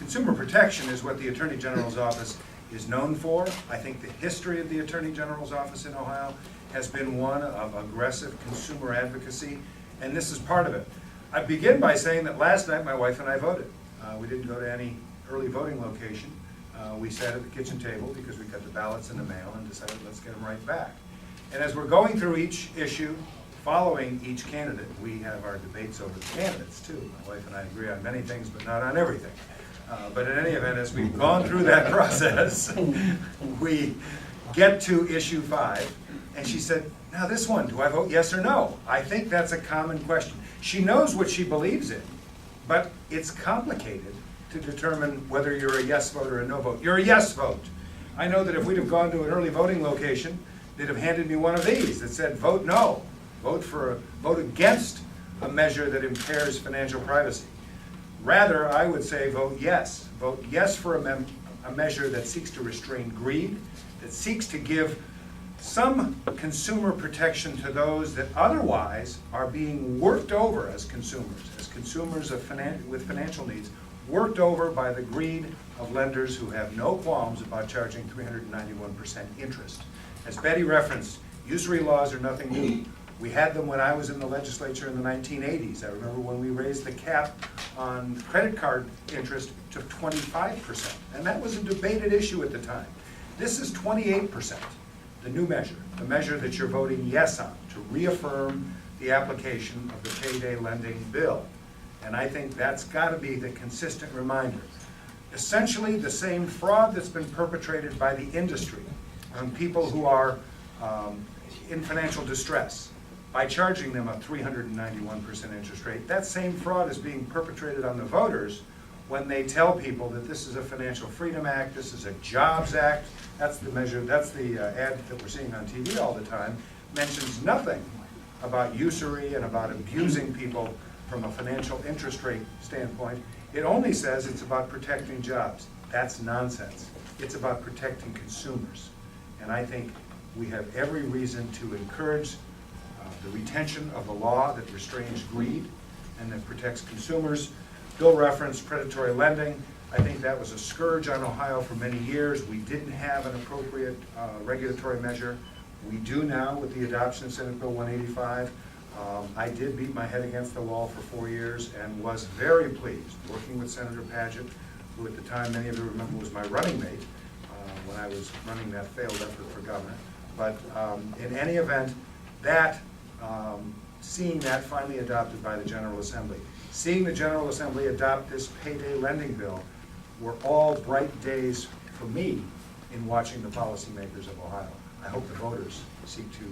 consumer protection is what the Attorney General's office is known for. I think the history of the Attorney General's office in Ohio has been one of aggressive consumer advocacy, and this is part of it. I begin by saying that last night my wife and I voted. We didn't go to any early voting location. We sat at the kitchen table because we got the ballots in the mail and decided let's get them right back. And as we're going through each issue, following each candidate, we have our debates over the candidates too. My wife and I agree on many things, but not on everything. But in any event, as we've gone through that process, we get to issue 5, and she said, now this one, do I vote yes or no? I think that's a common question. She knows what she believes in, but it's complicated to determine whether you're a yes vote or a no vote. You're a yes vote. I know that if we'd have gone to an early voting location, they'd have handed me one of these that said vote no, vote against a measure that impairs financial privacy. Rather, I would say vote yes. Vote yes for a measure that seeks to restrain greed, that seeks to give some consumer protection to those that otherwise are being worked over as consumers with financial needs, worked over by the greed of lenders who have no qualms about charging 391% interest. As Betty referenced, usury laws are nothing new. We had them when I was in the legislature in the 1980s. I remember when we raised the cap on credit card interest to 25%, and that was a debated issue at the time. This is 28%, the new measure, the measure that you're voting yes on, to reaffirm the application of the payday lending bill. And I think that's got to be the consistent reminder. Essentially the same fraud that's been perpetrated by the industry on people who are in financial distress by charging them a 391% interest rate. That same fraud is being perpetrated on the voters when they tell people that this is a Financial Freedom Act, this is a Jobs Act. That's the measure, that's the ad that we're seeing on TV all the time, mentions nothing about usury and about abusing people from a financial interest rate standpoint. It only says it's about protecting jobs. That's nonsense. It's about protecting consumers. And I think we have every reason to encourage the retention of the law that restrains greed and that protects consumers. Bill referenced predatory lending. I think that was a scourge on Ohio for many years. We didn't have an appropriate regulatory measure. We do now with the adoption of Senate Bill 185. I did beat my head against the wall for 4 years and was very pleased working with Senator Padgett, who at the time many of you remember was my running mate when I was running that failed effort for governor. But in any event, seeing that finally adopted by the General Assembly, seeing the General Assembly adopt this payday lending bill were all bright days for me in watching the policymakers of Ohio. I hope the voters seek to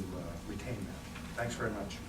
retain that. Thanks very much.